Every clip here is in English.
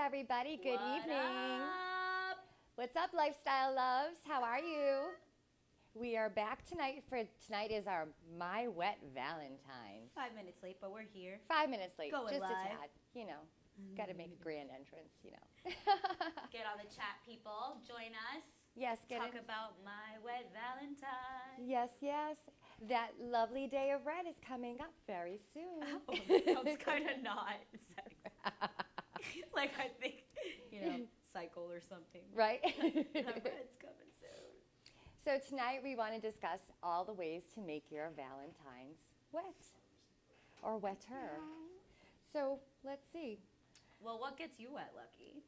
everybody. Good evening. Up? What's up, lifestyle loves? How are you? We are back tonight. Tonight is our My Wet Valentines. 5 minutes late, but we're here. 5 minutes late, Going just live. a tad. You know, got to make a grand entrance. You know. Get on the chat, people. Join us. Yes, get Talk it. about My Wet Valentine. Yes, yes. That lovely day of red is coming up very soon. Oh, that sounds kind of not sex. Like I think, cycle or something. Right? The red's coming soon. So tonight we want to discuss all the ways to make your Valentines wet or wetter. So let's see. Well, what gets you wet, Lucky?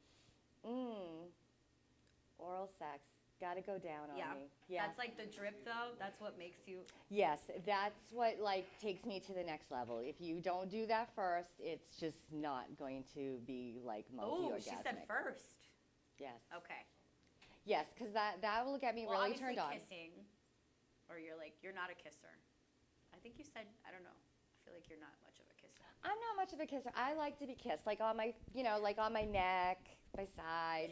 Oral sex. Got to go down on me. Yeah. That's like the drip, though. That's what makes you. Yes, that's what takes me to the next level. If you don't do that first, it's just not going to be multi-orgasmic. Oh, she said first. Yes. Okay. Yes, because that will get me really turned on. Kissing, or you're not a kisser. I think you said, I don't know. I feel like you're not much of a kisser. I'm not much of a kisser. I like to be kissed, on my, on my neck, my side.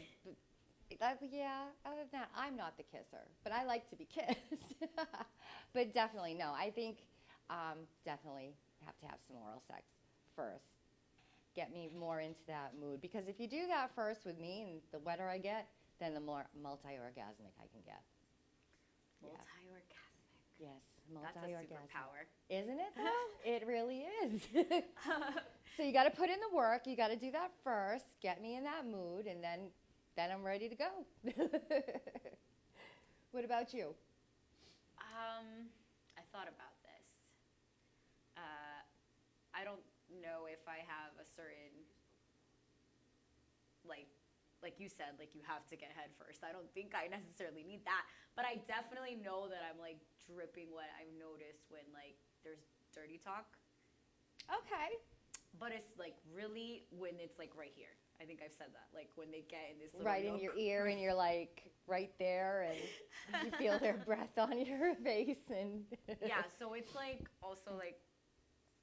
Other than that, I'm not the kisser, but I like to be kissed. But definitely, no, I think definitely have to have some oral sex first. Get me more into that mood. Because if you do that first with me, and the wetter I get, then the more multi-orgasmic I can get. Multi-orgasmic. Yes, That's a multi-orgasmic. superpower. Isn't it, though? It really is. So you got to put in the work. You got to do that first. Get me in that mood, and then I'm ready to go. What about you? I thought about this. I don't know if I have a certain, like you said, you have to get head first. I don't think I necessarily need that, but I definitely know that I'm dripping wet. I've noticed when there's dirty talk. Okay. But it's really when it's right here. I think I've said that. When they get in this little right in your ear, and you're right there, and you feel their breath on your face, and yeah. So it's also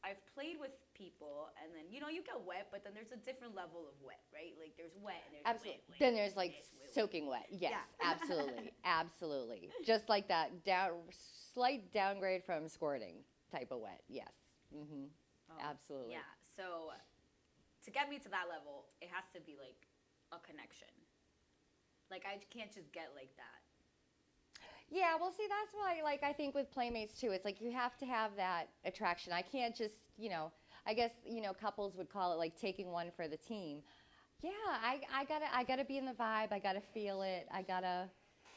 I've played with people, and then you get wet, but then there's a different level of wet, right? There's wet, and there's absolutely. Wet. Then there's soaking wet. Yes, yeah. Absolutely, absolutely. Just like that slight downgrade from squirting type of wet. Yes. Mm-hmm. Absolutely. Yeah. So to get me to that level, it has to be a connection. I can't just get like that. Yeah, well, see, that's why, I think with playmates too, it's you have to have that attraction. I can't just, I guess, couples would call it taking one for the team. Yeah, I gotta be in the vibe. I gotta feel it. I gotta,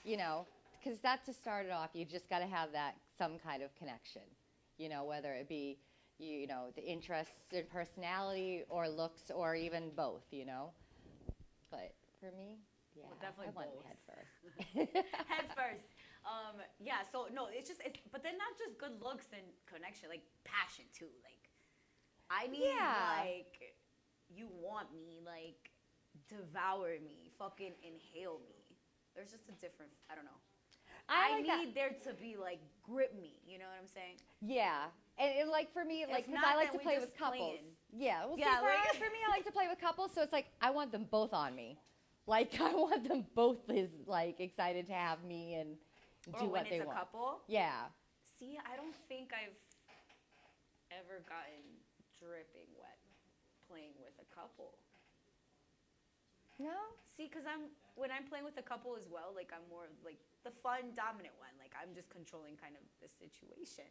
because that to start it off, you just gotta have that some kind of connection, whether it be, the interests in personality or looks or even both, But for me, yeah, well, definitely I want both. head first. Head first. Yeah, so no, but then not just good looks and connection, passion too. I need, you want me, devour me, fucking inhale me. There's just a different, I don't know. I need there to be, grip me, you know what I'm saying? Yeah. And for me, because I like to play with couples. Yeah. Well, yeah, for me, I like to play with couples, so it's I want them both on me. I want them both as, excited to have me and do what they want. Or when it's a couple? Yeah. See, I don't think I've ever gotten dripping wet playing with a couple. No? See, because when I'm playing with a couple as well, I'm more the fun, dominant one. I'm just controlling kind of the situation.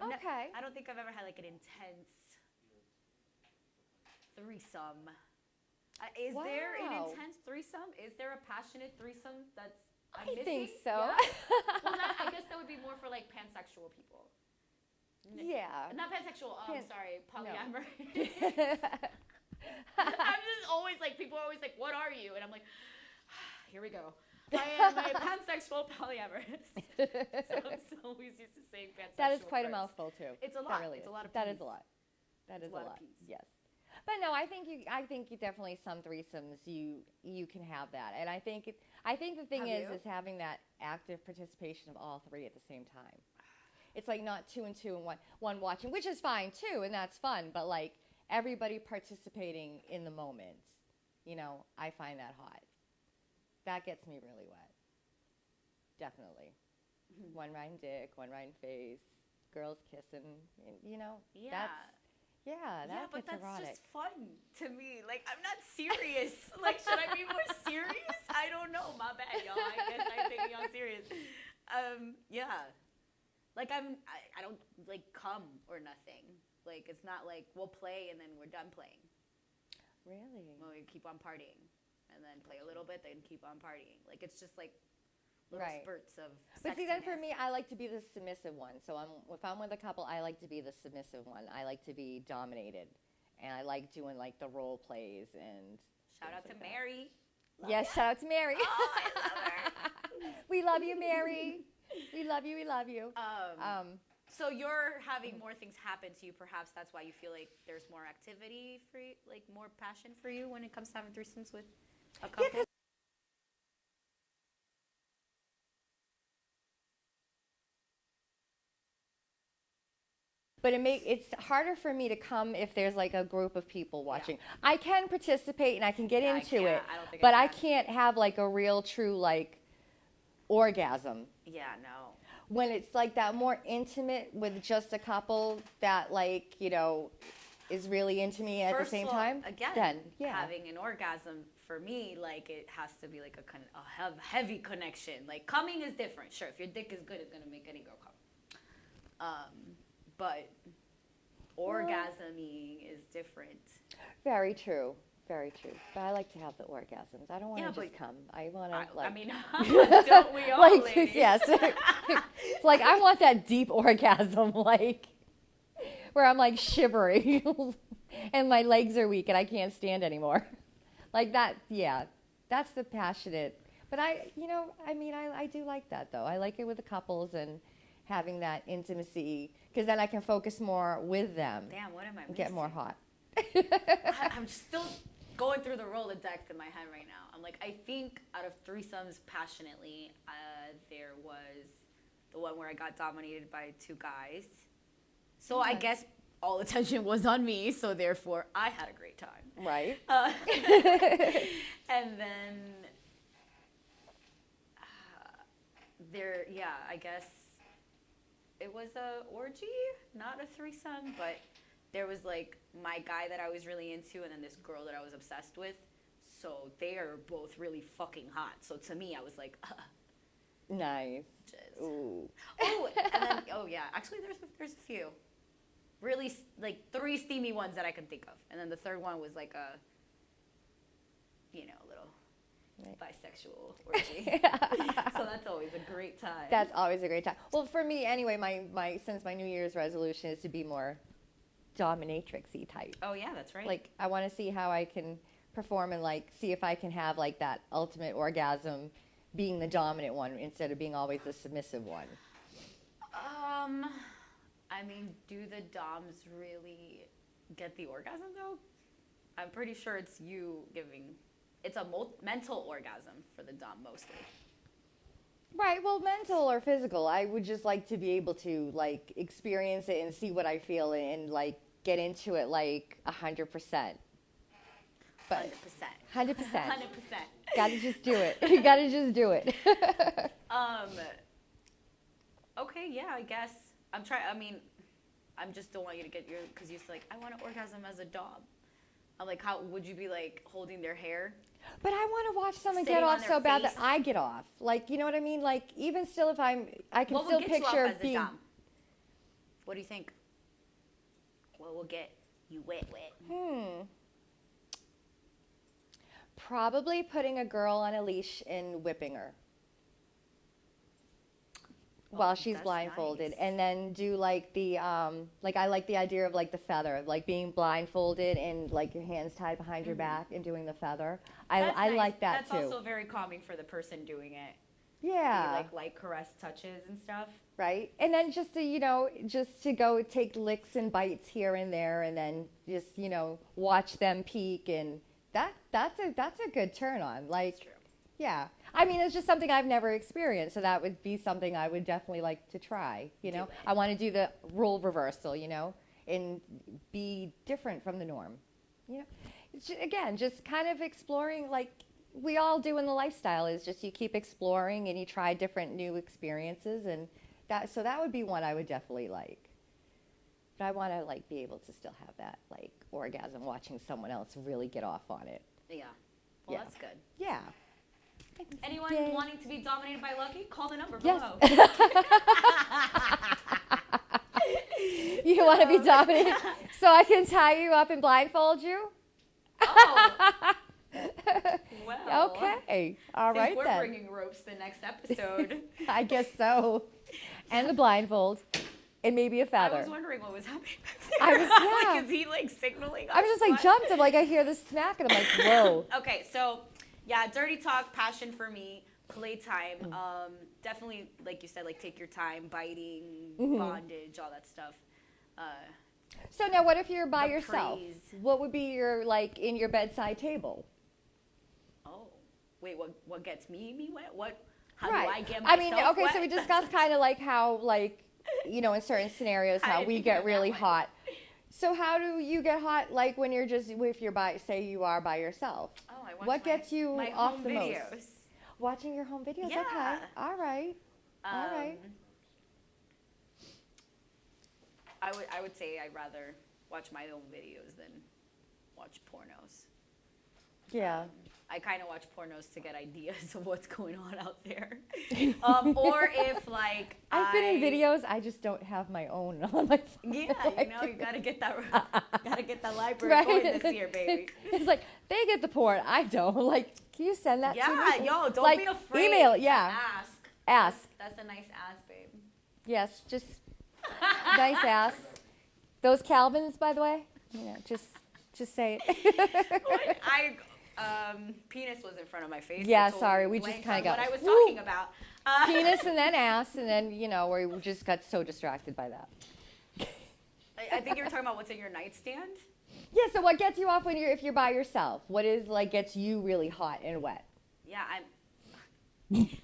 Okay. I don't think I've ever had an intense threesome. Is there an intense threesome? Is there a passionate threesome that's I'm I missing? think so. Yeah? Well, I guess that would be more for pansexual people. Yeah. Not pansexual. Sorry, polyamorous. No. I'm just always people are always what are you? And I'm here we go. I am a pansexual polyamorous. So I'm always used to saying pansexual. That is quite first. a mouthful too. It's a lot. That really it's a lot of That peas. is a lot. That is a lot. Of peas. Yes. But no, I think you definitely some threesomes you can have that, and I think the thing is having that active participation of all three at the same time. It's not 2 and 2 and one watching, which is fine too, and that's fun. But everybody participating in the moment, I find that hot. That gets me really wet. Definitely. One riding dick, one riding face, girls kissing, Yeah. That But gets that's erotic. just fun to me. Like, I'm not serious. Like, should I be more serious? I don't know. My bad, y'all. I guess I take y'all serious. Yeah. Like, I don't, like, come or nothing. Like, it's not like we'll play and then we're done playing. Really? Well, we keep on partying. And then play a little bit, then keep on partying. Like, it's just, like, little spurts of sexiness. But see, then for me, I like to be the submissive one. So if I'm with a couple, I like to be the submissive one. I like to be dominated. And I like doing, like, the role plays and Shout out to like Mary. Yes, shout out to Mary. Oh, I love her. We love you, Mary. We love you. We love you. So you're having more things happen to you. Perhaps that's why you feel like there's more activity for you, like more passion for you when it comes to having threesomes with a couple. But it's harder for me to come if there's like a group of people watching. I can participate and I can get into it, I don't think but I can't have like a real true like orgasm. Yeah, no. When it's like that more intimate with just a couple that like, is really into me at the same time. Again, then having an orgasm for me, like it has to be like a heavy connection. Like coming is different. Sure, if your dick is good, it's gonna make any girl come. But orgasming is different. Very true. Very true. But I like to have the orgasms. I don't want to just come. I want to like. I mean, don't we all, like ladies? yes. Like I want that deep orgasm, like where I'm like shivering and my legs are weak and I can't stand anymore. Like that. Yeah, that's the passionate. But I do like that though. I like it with the couples and having that intimacy because then I can focus more with them. Damn, what am I missing? Get more hot. I'm still going through the Rolodex in my head right now. I'm like, I think out of threesomes passionately, there was the one where I got dominated by two guys. So I guess all attention was on me, so therefore I had a great time. Right. And then I guess it was a orgy, not a threesome, but there was like my guy that I was really into and then this girl that I was obsessed with. So they are both really fucking hot. So to me, I was like, nice. Jizz. Ooh. Oh, and then, actually there's a few. Really, like 3 steamy ones that I can think of. And then the third one was like a, little bisexual orgy. So that's always a great time. That's always a great time. Well, for me anyway, since my New Year's resolution is to be more dominatrix-y type. Oh yeah, that's right. Like I want to see how I can perform and like see if I can have like that ultimate orgasm being the dominant one instead of being always the submissive one. I mean, do the doms really get the orgasm though? I'm pretty sure it's you giving. It's a mental orgasm for the dom mostly. Right. Well, mental or physical. I would just like to be able to like experience it and see what I feel and like get into it like 100%. But 100%. 100%. 100%. Gotta just do it. You gotta just do it. Okay, yeah, I guess. I'm just don't want you to get because you said like, I want to orgasm as a dom. I'm like, how would you be like holding their hair? But I want to watch someone Sitting get on off their so bad face? that I get off. Like, you know what I mean? Like, even still, I can What still will get you picture off as being. a dom? What do you think? What will get you wet? Probably putting a girl on a leash and whipping her while she's that's blindfolded, nice. and then do like the like I like the idea of like the feather, like being blindfolded and like your hands tied behind your back and doing the feather. I Nice. like that That's too. also very calming for the person doing it. Yeah. Like light caress touches and stuff. Right. And then just to go take licks and bites here and there and then just, watch them peek and that's a good turn on. Like, That's true. yeah. I mean, it's just something I've never experienced, so that would be something I would definitely like to try, Do it. I want to do the role reversal, and be different from the norm. You know, again, just kind of exploring, like we all do in the lifestyle, is just you keep exploring and you try different new experiences, and that would be one I would definitely like. But I want to like be able to still have that like orgasm watching someone else really get off on it. Yeah. Well, that's good. Yeah. Anyone wanting to be dominated by Lucky, call the number Yes. below. You want to be dominated so I can tie you up and blindfold you? Oh. Well. Okay. All I think right we're then. bringing ropes the next episode. I guess so. And the blindfold. And maybe a feather. I was wondering what was happening back I there. was, yeah. Like, is he like signaling us? I was just like what? jumped. I'm like, I hear this smack and I'm like, whoa. Okay, so yeah, dirty talk, passion for me, playtime. Definitely, like you said, like take your time, biting, bondage, all that stuff. So now what if you're by The yourself? praise. What would be your, like, in your bedside table? Oh, wait, what gets me wet? How Right. do I get myself I mean, okay, wet? so we discussed kind of like how, like, you know, in certain scenarios, I how didn't we think get of that really one. hot. So how do you get hot, like, when you're just, if you're by, say you are by yourself? Oh, I watch What gets you my off home the videos. most? Watching your home videos? Yeah. Okay. All right. All right. I would say I'd rather watch my own videos than watch pornos. Yeah. I kind of watch pornos to get ideas of what's going on out there. Or if like I've been in videos, I just don't have my own on my phone. Yeah, you know, you gotta get that library Right. going this year, baby. It's like, they get the porn, I don't. Like, can you send that to me? Yeah, yo, don't like, be afraid. Email, to yeah. ask. Ask. That's a nice ask, babe. Yes, just nice ass. Those Calvins, by the way, you know, just say it. Penis was in front of my face. Yeah, I totally sorry, we just blanked kinda on got- what I was Woo. talking about. Penis and then ass, and then, you know, we just got so distracted by that. I think you were talking about what's in your nightstand. Yeah, so what gets you off when if you're by yourself? What is, like, gets you really hot and wet? Yeah,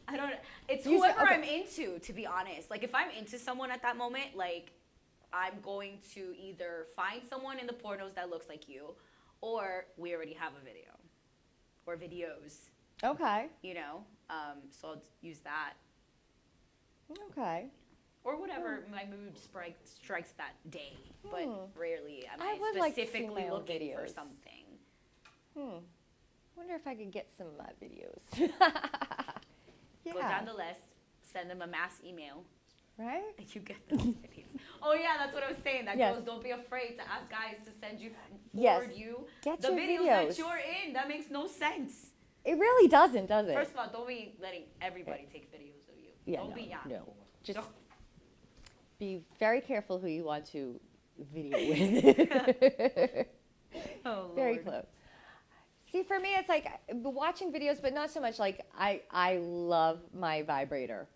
I don't. It's You said- whoever okay. I'm into, to be honest. Like if I'm into someone at that moment, like I'm going to either find someone in the pornos that looks like you, or we already have a video, or videos. Okay. You know, so I'll use that, Okay. or whatever my mood strikes that day. But rarely am I I, would like to see specifically my own looking for videos. something. Wonder if I could get some videos. Yeah. Go down the list, send them a mass email. Right? And you get those videos. Oh yeah, that's what I was saying. That Yes. girls don't be afraid to ask guys to send you Yes. forward you Get the your videos videos. that you're in. That makes no sense. It really doesn't, does it? First of all, don't be letting everybody take videos of you. Yeah, Don't no, be Yami. no. Just Don't- be very careful who you want to video with. Oh, Very Lord. close. See, for me, it's like watching videos, but not so much like I love my vibrator.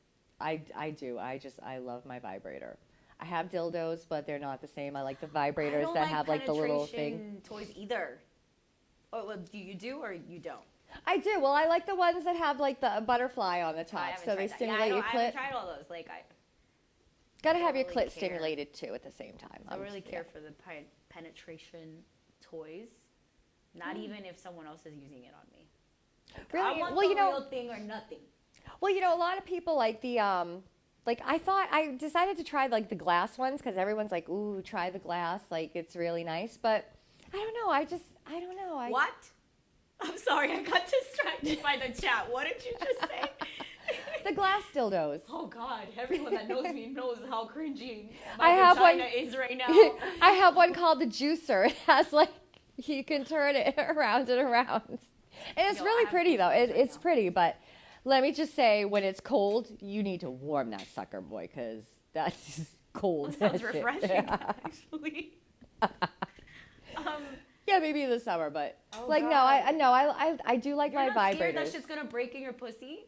I do. I love my vibrator. I have dildos, but they're not the same. I like the I vibrators don't that have like the little thing. penetration toys either. Oh, well, do you do or you don't? I do. Well, I like the ones that have like the butterfly on the I top, haven't so they tried that. stimulate your I haven't clit. tried all those. Like I Got to don't have your really clit care. stimulated too at the same time. don't really care for the penetration toys. Not even if someone else is using it on me. Really? I want Well, the you know- real thing or nothing. Well, you know, a lot of people like the like I decided to try like the glass ones because everyone's like, ooh, try the glass, like it's really nice. But I don't know. I don't know. What? I'm sorry, I got distracted by the chat. What did you just say? The glass dildos. Oh God! Everyone that knows me knows how cringy I my have vagina one- is right now. I have one called the juicer. It has like you can turn it around and around, and it's No, I really have pretty though. juicers right It's now. pretty, but let me just say, when it's cold, you need to warm that sucker, boy, because that's just cold. That sounds That's it. refreshing, actually. Yeah, maybe in the summer, but Oh, like God. I do like You're my not scared vibrators. that shit's gonna break in your pussy?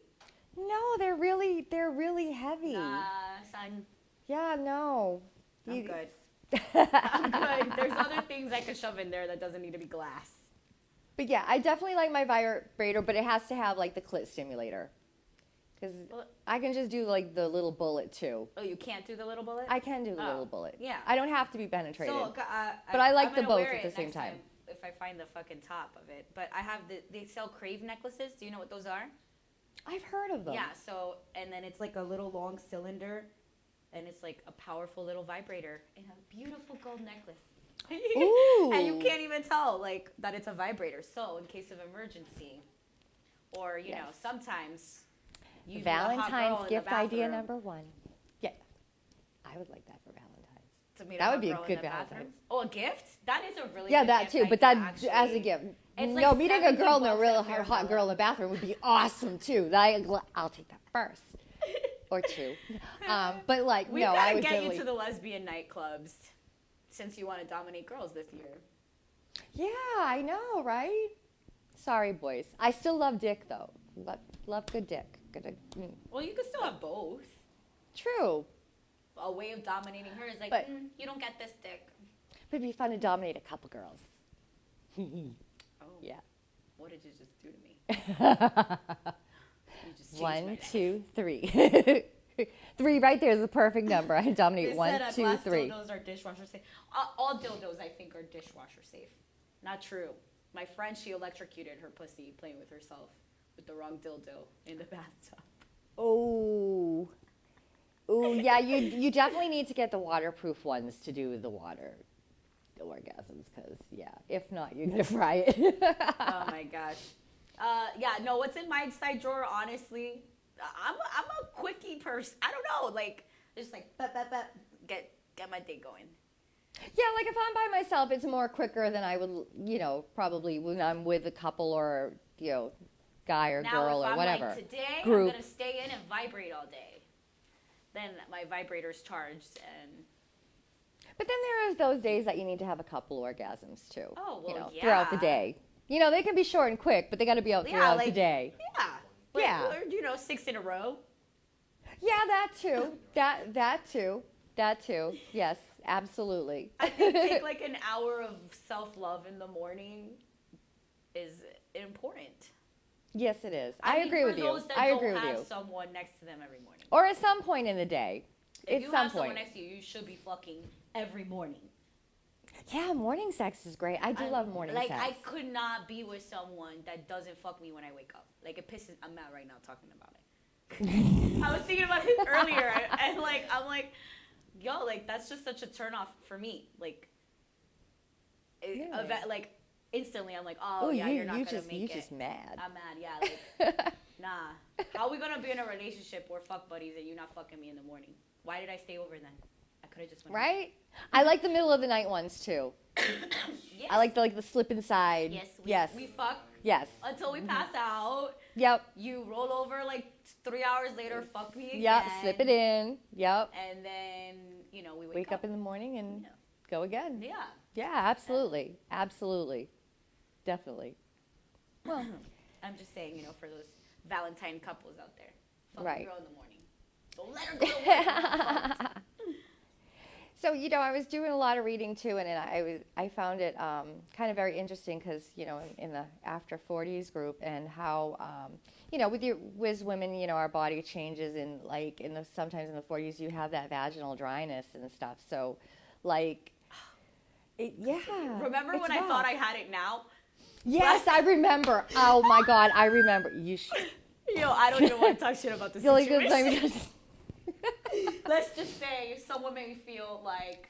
No, they're really heavy. Nah, son. Yeah, no. I'm You- good. I'm good. There's other things I could shove in there that doesn't need to be glass. But yeah, I definitely like my vibrator, but it has to have like the clit stimulator. Because Well- I can just do like the little bullet too. Oh, you can't do the little bullet? I can do the Oh, little bullet. yeah. I don't have to be penetrated. So, but I like I'm the gonna both wear at it the same next time. If if I find the fucking top of it. But I have they sell Crave necklaces. Do you know what those are? I've heard of them. Yeah. So and then it's like a little long cylinder, and it's like a powerful little vibrator and a beautiful gold necklace. Ooh. And you can't even tell like that it's a vibrator. So in case of emergency, or you know, sometimes you Valentine's gift idea number 1. Yeah, I would like that for Valentine's. That would be a good Valentine's. Oh, a gift? That is a really yeah, good that gift too. idea, But that actually. as a gift. It's No, like meeting a girl in a $70 real at a hot girl in the bathroom would be awesome too. I'll take that first. Or 2. But like, we no, I gotta would get definitely. you to the lesbian nightclubs since you want to dominate girls this year. Yeah, I know, right? Sorry, boys. I still love dick though. Love good dick. Well, you can still have both. True. A way of dominating her is like, But- you don't get this dick. But it'd be fun to dominate a couple girls. Oh. Yeah. What did you just do to me? You just changed my 1, life. 2, 3. 3 right there is the perfect number. I dominate They 1, said 2, glass 3. dildos are dishwasher safe. All dildos, I think, are dishwasher safe. Not true. My friend, she electrocuted her pussy playing with herself with the wrong dildo in the bathtub. Oh. Oh, yeah, you definitely need to get the waterproof ones to do the orgasms, because, yeah, if not, you're going to fry it. Oh, my gosh. Yeah, no, what's in my side drawer, honestly, I'm a quickie person. I don't know, like, just like, get my day going. Yeah, like if I'm by myself, it's more quicker than I would, probably when I'm with a couple or, guy or girl if or I'm whatever. Like, today, group. I'm going to stay in and vibrate all day. Then my vibrator's charged and... But then there is those days that you need to have a couple orgasms too. Oh, well, yeah. Throughout the day. They can be short and quick, but they got to be out throughout the day. Yeah. Like, Yeah. Or, 6 in a row. Yeah, that too. That too. Yes, absolutely. I think take like an hour of self-love in the morning is important. Yes, it is. I mean, agree with you. For those that I don't agree with have you. someone next to them every morning. Or at some point in the day. If at you some have point. someone next to you, you should be fucking every morning. Yeah, morning sex is great. I do love morning sex. Like, I could not be with someone that doesn't fuck me when I wake up. Like, it pisses... I'm mad right now talking about it. I was thinking about it earlier, and, like, I'm like, yo, like, that's just such a turnoff for me. Like, like, instantly, I'm like, oh, yeah, you're not going to make it. You're just mad. I'm mad, yeah. Like, nah. How are we going to be in a relationship where fuck buddies and you not fucking me in the morning? Why did I stay over then? I could have just went Right? I like the middle of the night ones too. Yes. I like the slip inside. Yes. We fuck Yes. until we pass out. Yep. You roll over like 3 hours later, fuck me again. Yep. Slip it in. Yep. And then, we Wake up in the morning and Yeah. go again. Yeah. Yeah, absolutely. Absolutely. Definitely. Well, I'm just saying, for those Valentine couples out there. Fuck Right. a girl in the morning. Don't let her go to work. So, I was doing a lot of reading too, and I found it kind of very interesting because, in the after 40s group and how, with women, our body changes sometimes in the 40s you have that vaginal dryness and stuff. So, yeah. Remember when I thought I had it now? Yes, I remember. Oh my God, I remember. You should. I don't even want to talk shit about this situation. Let's just say someone made me feel like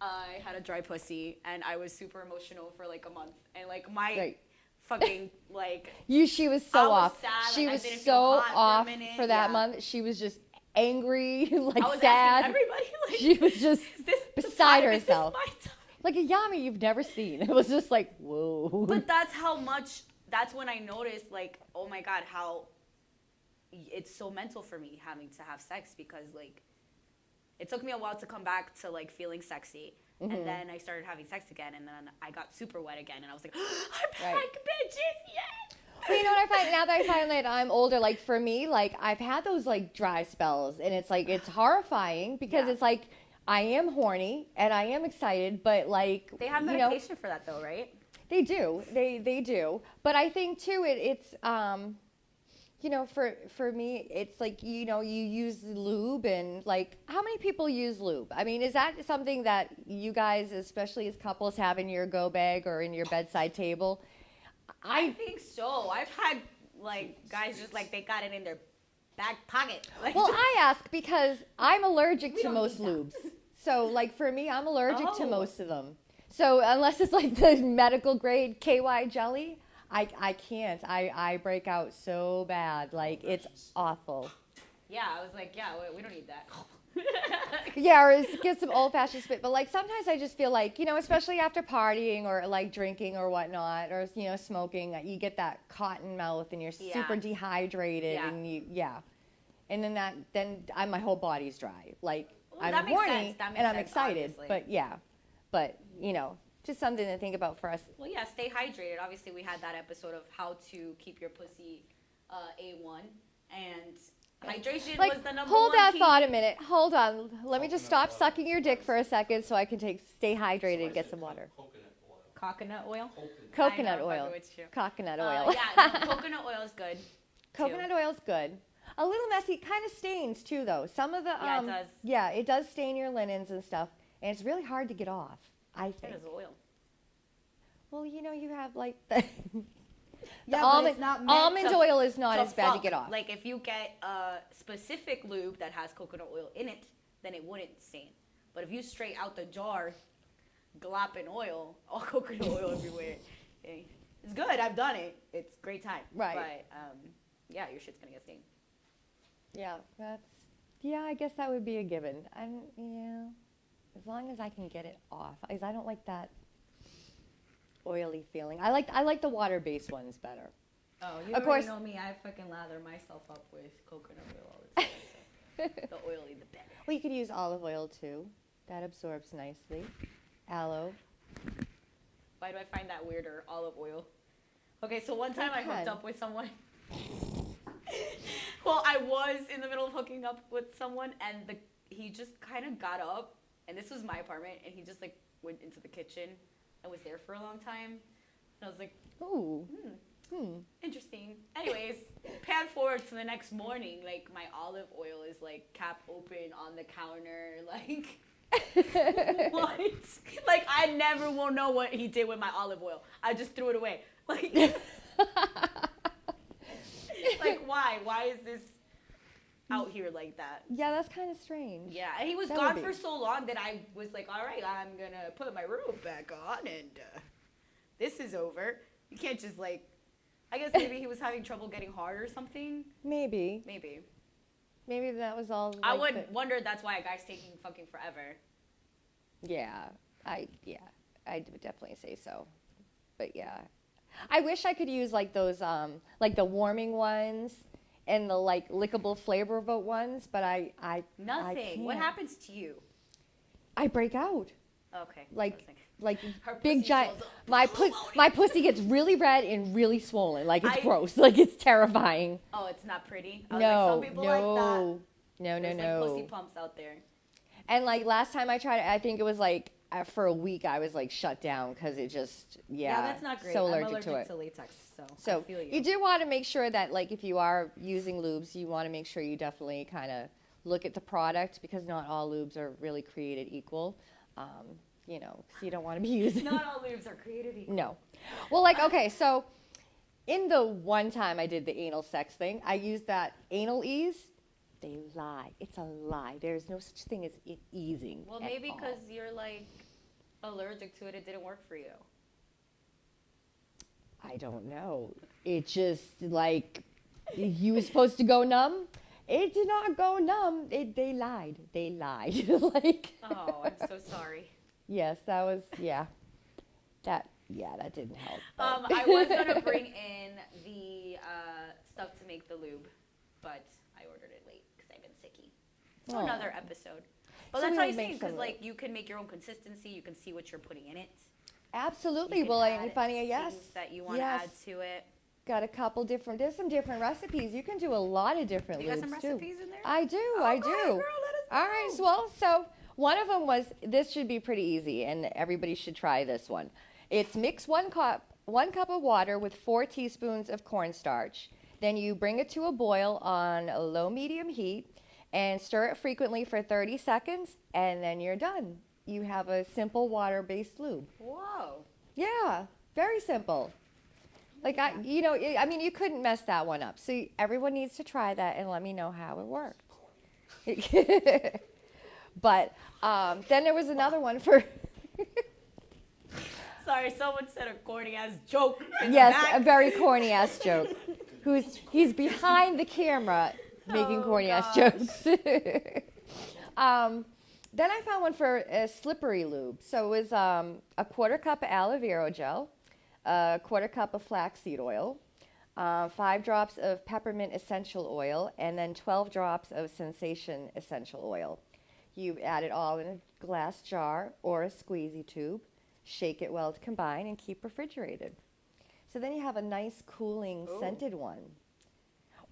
I had a dry pussy and I was super emotional for like a month and like my fucking like she was so off. Sad, she like, was I didn't so feel hot off for, a minute. for that month. She was just angry, I was sad. asking everybody, like, she was just beside herself. Is this my time? Like a Yami you've never seen. It was just like, whoa. But that's when I noticed, like, oh my God, how it's so mental for me having to have sex because, like, it took me a while to come back to, like, feeling sexy. Mm-hmm. And then I started having sex again, and then I got super wet again, and I was like, I'm back, bitches, yes! Well, you know what I find? Now that I find that I'm older, like, for me, like, I've had those, like, dry spells, and it's, like, it's horrifying because it's, like, I am horny, and I am excited, but, like, they have medication for that, though, right? They do. They do. But I think, too, it's you know, for me, it's like, you know, you use lube and like, how many people use lube? I mean, is that something that you guys, especially as couples, have in your go bag or in your bedside table? I think so. I've had like guys just like they got it in their back pocket. Like, Well, I ask because I'm allergic We to don't most need that. lubes. So, like, for me, I'm allergic to Oh. most of them. So, unless it's like the medical grade KY jelly, I can't. I break out so bad. Like, it's awful. yeah, I was like, yeah, we don't need that. Yeah, or get some old fashioned spit. But, like, sometimes I just feel like, you know, especially after partying or like drinking or whatnot, or, you know, smoking, you get that cotton mouth and you're Yeah. super dehydrated. Yeah. And and then my whole body's dry. Like, Well, that I'm makes horny sense. That makes and I'm sense, excited. obviously. But, you know, just something to think about for us. Well, yeah, stay hydrated. Obviously, we had that episode of how to keep your pussy A1, and hydration Like, was the number hold one that key. thought a minute. Hold on. Let me just stop sucking your dick for a second so I can stay hydrated and get some water. Coconut oil. Coconut I know, oil. fucking with you. Coconut oil. Yeah, no, coconut oil is good. Coconut oil's good. A little messy, kind of stains too, though. Some of the Yeah, it does. Yeah, it does stain your linens and stuff, and it's really hard to get off. I It think. is oil. Well, you know, you have like the Yeah, but almond it's not meant almond to- oil is not to as bad to fuck. get off. Like if you get a specific lube that has coconut oil in it, then it wouldn't stain. But if you straight out the jar, glopping oil, all coconut oil everywhere, it's good. I've done it. It's great time. Right. But yeah, your shit's gonna get stained. Yeah, I guess that would be a given. Yeah, as long as I can get it off, because I don't like that oily feeling. I like the water-based ones better. Oh, you Of course- know me. I fucking lather myself up with coconut oil all the time. So the oily, the better. Well, you could use olive oil too. That absorbs nicely. Aloe. Why do I find that weirder? Olive oil. Okay, so one time I hooked Okay. up with someone. Well, I was in the middle of hooking up with someone, and he just kind of got up, and this was my apartment, and he just like went into the kitchen and was there for a long time. And I was like, Ooh. interesting. Anyways, pan forward to the next morning, like my olive oil is like cap open on the counter, like. What? Like I never will know what he did with my olive oil. I just threw it away. Like, like why? Why is this out here like that? Yeah, that's kind of strange. Yeah, and he was That gone would be. for so long that I was like, all right, I'm gonna put my robe back on, and this is over. You can't just like. I guess maybe he was having trouble getting hard or something. Maybe that was all. I like would the- wonder that's why a guy's taking fucking forever. Yeah, I would definitely say so. But yeah, I wish I could use like those like the warming ones and the like lickable flavor vote ones, but I Nothing. What can't. happens to you? I break out. Okay. Like I was thinking. like Her big pussy giant. swells up. My pussy gets really red and really swollen. Like it's I- gross. Like it's terrifying. Oh, it's not pretty. I was No, like, some people like that. no, no, There's no. like pussy pumps out there. And like last time I tried it, I think it was like for a week I was like shut down because it just That's not great. So I'm allergic to it. latex, so So I feel you. you do want to make sure that like if you are using lubes, you want to make sure you definitely kind of look at the product because not all lubes are really created equal. You know, so you don't want to be using. Not all lubes are created equal. No. Well, like okay, so in the one time I did the anal sex thing, I used that anal ease. They lie. It's a lie. There's no such thing as it easing. Well, at maybe all. because you're like allergic to it, it didn't work for you. I don't know. It just like you were supposed to go numb. It did not go numb. They lied. They lied. Like Oh, I'm so sorry. yes, that was that didn't help. but- I was gonna bring in the stuff to make the lube, but I ordered it late because I've been sicky. So Aw. another episode. But So that's we how would you make see, because some like you can make your own consistency. You can see what you're putting in it. Absolutely. You can Well, add and funny, yes. things that you want Yes. to add to it. Got a couple different. There's some different recipes. You can do a lot of different You got some lubes too. recipes in there? I do. Oh, I go do. ahead, girl, let us All right. know. Well, so one of them was this should be pretty easy, and everybody should try this one. It's mix one cup of water with 4 teaspoons of cornstarch. Then you bring it to a boil on a low-medium heat and stir it frequently for 30 seconds, and then you're done. You have a simple water-based lube. Whoa. Yeah, very simple. Like, I mean, you couldn't mess that one up. So everyone needs to try that and let me know how it worked. But then there was another one for... Sorry, someone said a corny-ass joke in the Yes, back. a very corny-ass joke. He's behind the camera making corny-ass jokes. Then I found one for a slippery lube. So it was a quarter cup of aloe vera gel, a quarter cup of flaxseed oil, 5 drops of peppermint essential oil, and then 12 drops of sensation essential oil. You add it all in a glass jar or a squeezy tube. Shake it well to combine and keep refrigerated. So then you have a nice cooling scented one.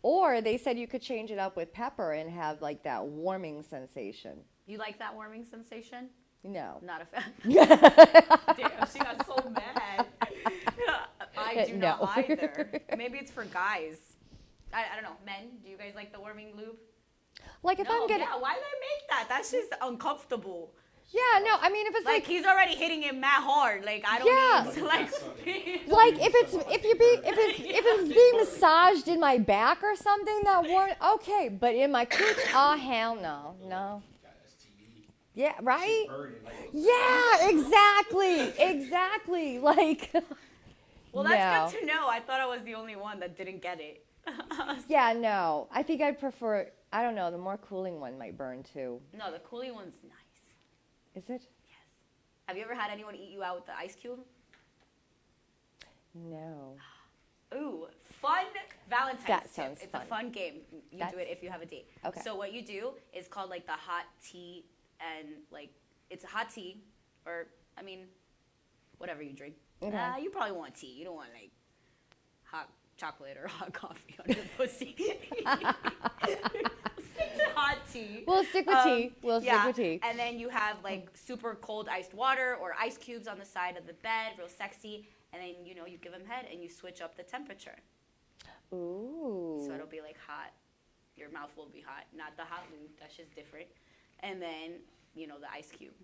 Or they said you could change it up with pepper and have like that warming sensation. You like that warming sensation? No. Not a fan. Damn, she got so mad. I do not either. Maybe it's for guys. I don't know. Men, do you guys like the warming lube? Like if I'm getting... Yeah, why did I make that? That's just uncomfortable. Yeah, no, I mean if it's like he's already hitting it mad hard. Like I don't need to like if it's being massaged in my back or something that warm, okay, but in my cooch, oh hell no. Yeah, right? Yeah, exactly. Like well, that's good to know. I thought I was the only one that didn't get it. Yeah, no. I think I'd prefer, I don't know, the more cooling one might burn too. No, the cooling one's nice. Is it? Yes. Have you ever had anyone eat you out with the ice cube? No. Ooh, fun Valentine's That tip. sounds It's fun. a fun game. You do it if you have a date. Okay. So what you do is called like the hot tea, and like it's a hot tea, or I mean, whatever you drink. Okay. You probably want tea. You don't want like hot chocolate or hot coffee on your pussy. Stick to hot tea. We'll stick with tea. Stick with tea. And then you have like super cold iced water or ice cubes on the side of the bed, real sexy. And then you give them head and you switch up the temperature. Ooh. So it'll be like hot. Your mouth will be hot, not the hot lube. That's just different. And then the ice cube,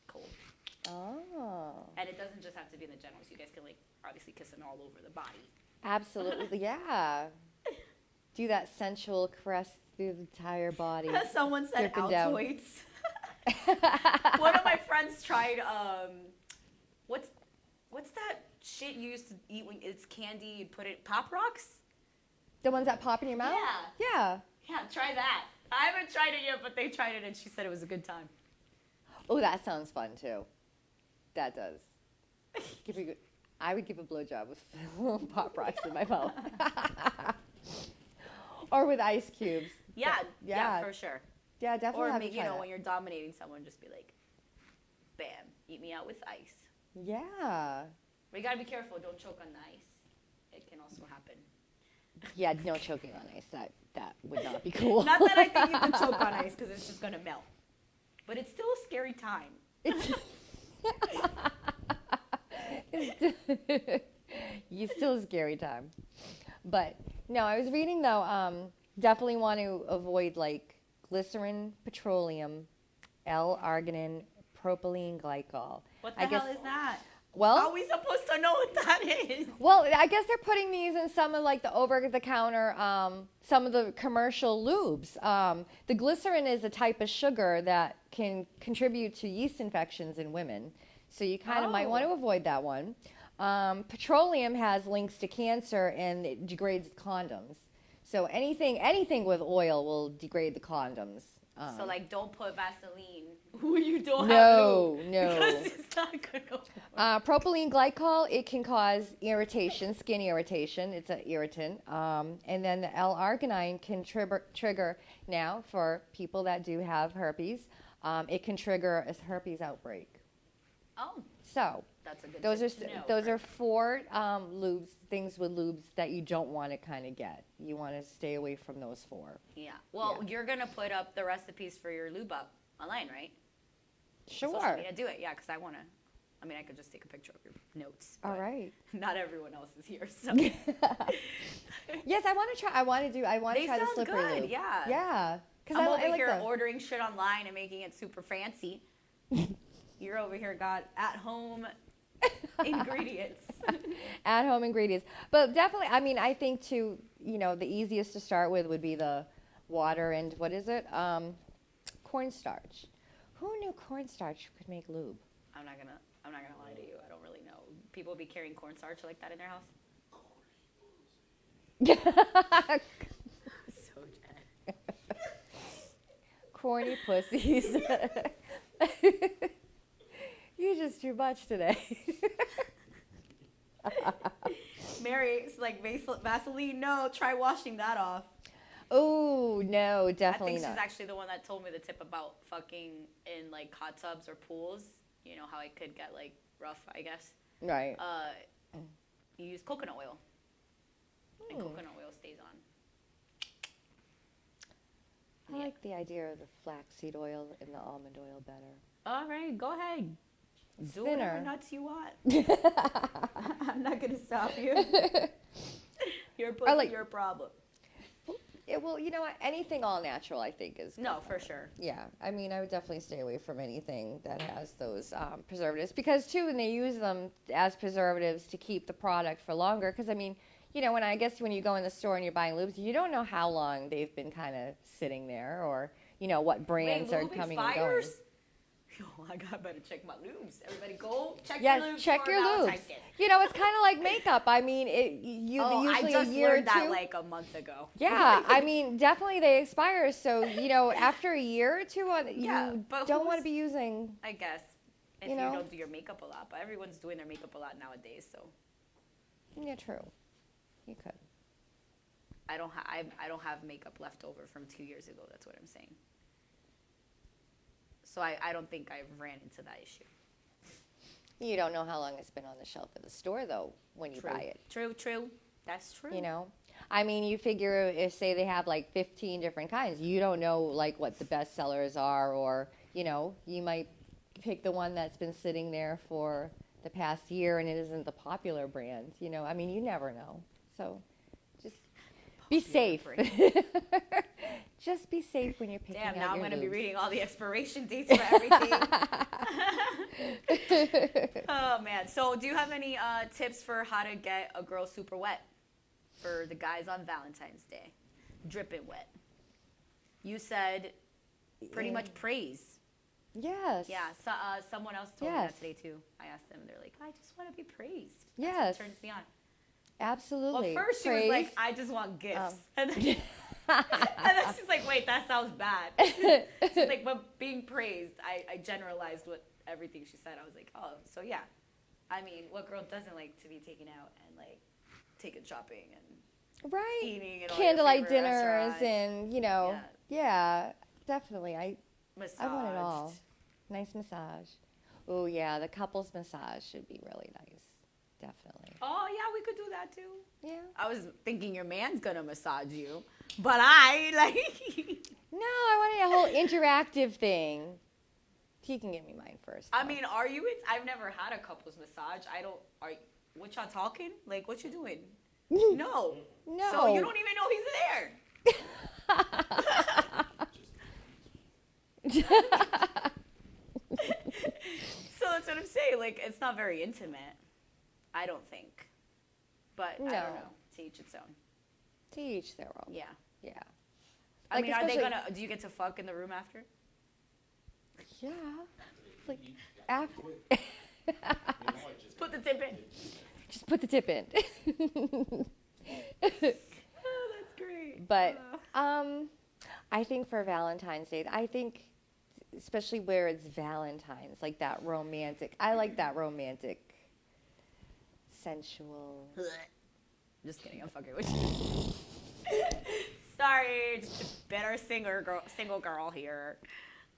cold. Oh. And it doesn't just have to be in the genitals. You guys can like obviously kiss them all over the body. Absolutely, yeah. Do that sensual caress through the entire body. Someone said Dripping down. Altoids. One of my friends tried, what's that shit you used to eat when it's candy, you put it, Pop Rocks? The ones that pop in your mouth? Yeah. Yeah, try that. I haven't tried it yet, but they tried it and she said it was a good time. Oh, that sounds fun too. That does. I would give a blowjob with Pop Rocks in my mouth. Or with ice cubes. Yeah, for sure. Yeah, definitely. Or have to try that. when you're dominating someone, just be like, bam, eat me out with ice. Yeah. But you gotta be careful, don't choke on the ice. It can also happen. Yeah, no choking on ice. That would not be cool. Not that I think you can choke on ice because it's just gonna melt. But it's still a scary time. It's still a scary time. But no, I was reading though, definitely want to avoid like glycerin, petroleum, L-arginine, propylene glycol. What the hell is that? Well, how are we supposed to know what that is? Well, I guess they're putting these in some of like the over-the-counter, some of the commercial lubes. The glycerin is a type of sugar that can contribute to yeast infections in women. So you kind of might want to avoid that one. Petroleum has links to cancer and it degrades condoms. So anything with oil will degrade the condoms. So like don't put Vaseline when you don't have lube. No. Because it's not going to work. Propylene glycol, it can cause irritation, skin irritation. It's an irritant. And then the L-arginine can trigger now for people that do have herpes. It can trigger a herpes outbreak. Oh. So that's a good those are 4 things with lubes that you don't want to kind of get. You want to stay away from those 4. Yeah. Well, you're going to put up the recipes for your lube up online, right? Sure. Social media, do it. Yeah, because I want to I mean, I could just take a picture of your notes. All but right. Not everyone else is here, so. Yes, I want to try. I want to They try the sound slippery good, lube. yeah. Yeah. Because I'm I over like here the. ordering shit online and making it super fancy. You're over here got at-home ingredients. At-home ingredients. But definitely, I mean, I think too, the easiest to start with would be the water and what is it? Cornstarch. Who knew cornstarch could make lube? I'm not gonna lie to you. I don't really know. People be carrying cornstarch like that in their house. So dead. Corny pussies. You're just too much today. Mary's like Vaseline. No, try washing that off. Oh no, definitely I think not. she's actually the one that told me the tip about fucking in like hot tubs or pools. You know how it could get like rough, I guess. Right. You use coconut oil, and coconut oil stays on. I like the idea of the flaxseed oil and the almond oil better. All right, go ahead. Do Thinner. whatever nuts you want. I'm not gonna stop you. Your pussy, your problem. Well, anything all natural, I think is good. No, for sure. Yeah, I mean, I would definitely stay away from anything that has those preservatives because too, when they use them as preservatives to keep the product for longer. Because I mean, when you go in the store and you're buying lubes, you don't know how long they've been kind of sitting there, or what brands are coming and going. Yo, I better check my lubes. Everybody, go check Yes, your lubes. check for your lubes. Valentine's Day. It's kind of like makeup. I mean, I usually just a year learned or two. that like a month ago. Yeah, I mean, definitely they expire. So, after a year or two, Yeah, you but don't want to be using. I guess if you don't do your makeup a lot, but everyone's doing their makeup a lot nowadays. So Yeah, true. You could. I don't have makeup left over from 2 years ago. That's what I'm saying. So I don't think I've ran into that issue. You don't know how long it's been on the shelf at the store, though, when you buy it. True. That's true. I mean, you figure if, say, they have like 15 different kinds, you don't know like what the best sellers are, or, you might pick the one that's been sitting there for the past year and it isn't the popular brand, I mean, you never know. So just be safe. Just be safe when you're picking out your now I'm going to be lubes. reading all the expiration dates for everything. Oh, man. So do you have any tips for how to get a girl super wet for the guys on Valentine's Day? Dripping wet. You said pretty much praise. Yes. Yeah. So, someone else told me that today, too. I asked them. They're like, I just want to be praised. That's Yes. what turns me on. Absolutely. Well, first she was like, I just want gifts. And then she's like, wait, that sounds bad. She's like, but being praised, I generalized what everything she said. I was like, oh, so yeah. I mean, what girl doesn't like to be taken out and like taken shopping and eating and all candlelight your favorite dinners restaurants. and yeah, definitely. I want it all. Massaged. Nice massage. Oh yeah, the couples massage should be really nice. Definitely. Oh yeah, we could do that too. Yeah. I was thinking your man's gonna massage you, but I like. No, I wanted a whole interactive thing. He can give me mine first. I mean, are you? I've never had a couples massage. I don't. What y'all talking? Like, what you doing? No. No. So you don't even know he's there. So that's what I'm saying. Like, it's not very intimate. I don't think. But I don't know. To each its own. To each their own. Yeah. Yeah. I mean, are they gonna? Do you get to fuck in the room after? Yeah. Like after. Just put the tip in. Just put the tip in. Oh, that's great. But I think for Valentine's Day, I think especially where it's Valentine's, like that romantic. I like that romantic, sensual. Just kidding. I'm fucking with you. Sorry, just a bitter single girl here.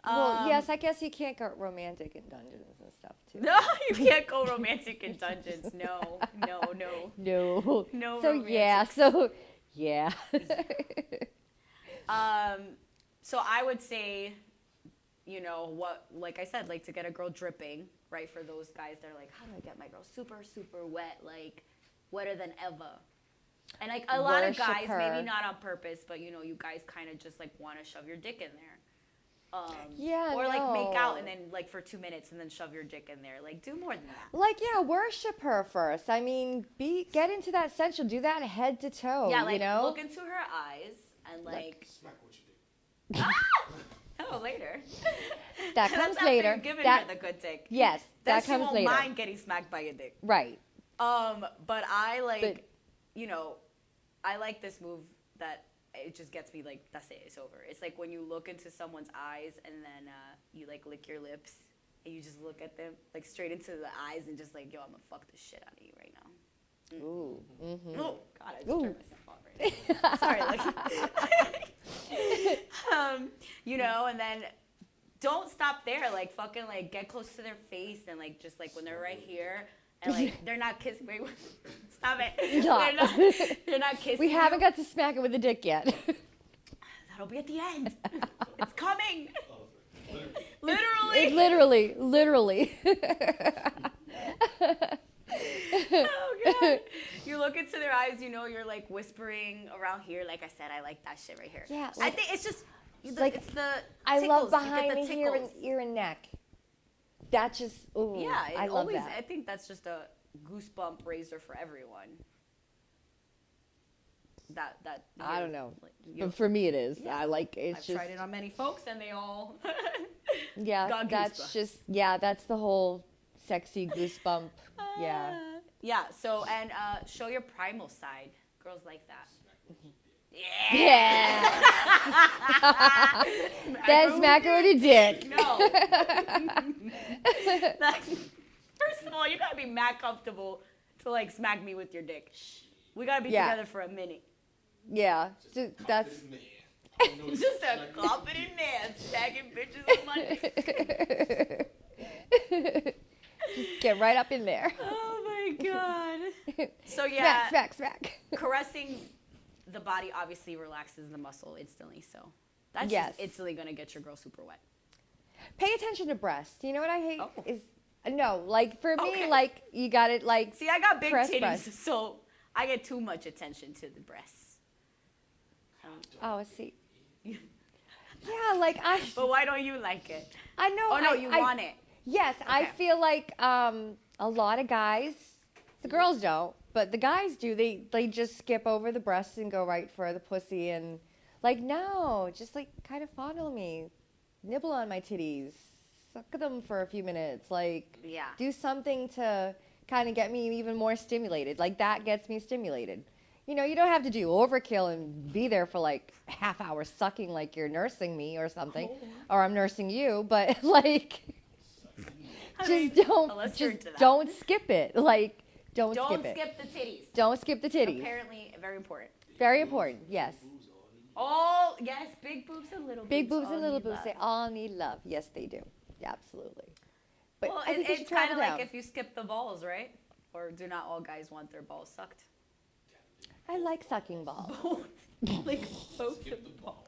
Well, yes, I guess you can't go romantic in dungeons and stuff too. No, you can't go romantic in dungeons. No. No. No. So yeah. So I would say, what, like I said, like to get a girl dripping, right? For those guys that are like, how do I get my girl super, super wet, like wetter than ever? And like a lot of guys, maybe not on purpose, but you know, you guys kind of just like want to shove your dick in there. Or like make out and then like for 2 minutes and then shove your dick in there. Like do more than that. Like, yeah, worship her first. I mean, get into that sensual. Do that head to toe. Yeah, like you know? look into her eyes and like Smack what you did. oh, later. That comes That's later. After you've given that, her the good dick. Yes, Then that she comes won't later. mind getting smacked by your dick. Right. But I like, you know, I like this move that it just gets me like, that's it, it's over. It's like when you look into someone's eyes and then you like lick your lips and you just look at them like straight into the eyes and just like, yo, I'm gonna fuck the shit out of you right now. Ooh. Mm-hmm. Oh God, I just turned myself on right now. Sorry, like, you know, and then don't stop there. Like fucking like get close to their face and like just like when they're right here and like they're not kissing. Wait, stop it. Stop. They're not kissing. We haven't got to smack it with the dick yet. That'll be at the end. It's coming. Literally. Literally. Literally. Oh God. You look into their eyes, you know, you're like whispering around here. Like I said, I like that shit right here. Yeah, I like- think it's just like, it's the I tickles. love You get behind the the ear and, tickles. ear and neck. That just, ooh, Yeah, I love that. I think that's just a goosebump raiser for everyone. That I don't know. like, you- But for me, it is. Yeah. I like it's I've just. tried it on many folks, and they all Yeah, got that's goosebumps. just that's the whole sexy goosebump. Yeah. Yeah. So and show your primal side. Girls like that. Yeah. Then smack her with a dick. No. First of all, you gotta be mad comfortable to like smack me with your dick. We gotta be Yeah. together for a minute. Yeah, that's. Just a confident man smacking bitches with my dick. Just get right up in there. Oh my God. So yeah, Smack. caressing the body obviously relaxes the muscle instantly. So that's Yes. just instantly gonna get your girl super wet. Pay attention to breasts. You know what I hate Oh. is no, like for me, Okay. like you got it, like See, I got big Press titties, breasts. so I get too much attention to the breasts. oh, see, yeah, like But why don't you like it? I know. Oh no, I you I- want it. Yes, I Okay. feel like a lot of guys, the girls don't, but the guys do. They just skip over the breasts and go right for the pussy and like no, just like kind of fondle me, nibble on my titties, suck them for a few minutes, like Yeah. do something to kind of get me even more stimulated. Like that gets me stimulated. You know, you don't have to do overkill and be there for like half hour sucking like you're nursing me or something, or I'm nursing you, but like. I Just mean, don't unless you're into that. don't skip it. Like don't Don't skip it. skip the titties. Don't skip the titties. Apparently, very important. Very important. Yes. Oh yes, big boobs and little Big boobs all and little need boobs. love. They all need love. Yes, they do. Yeah, absolutely. But Well, I think you it's should kind travel of like down. if you skip the balls, right? Or do not all guys want their balls sucked? I like sucking balls. Both, like both of Skip the the balls.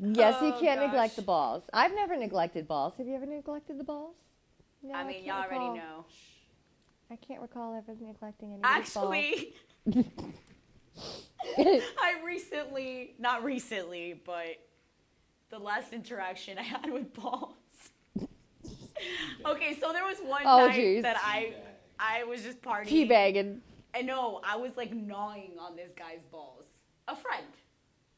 Yes, you Oh, can't neglect gosh. the balls. I've never neglected balls. Have you ever neglected the balls? No, I mean, can't y'all already recall. know. I can't recall ever neglecting any of these balls. Actually, I recently, not recently, but the last interaction I had with balls. Okay, so there was one Oh, night geez. that I was just partying. Teabagging. I know, I was like gnawing on this guy's balls. A friend.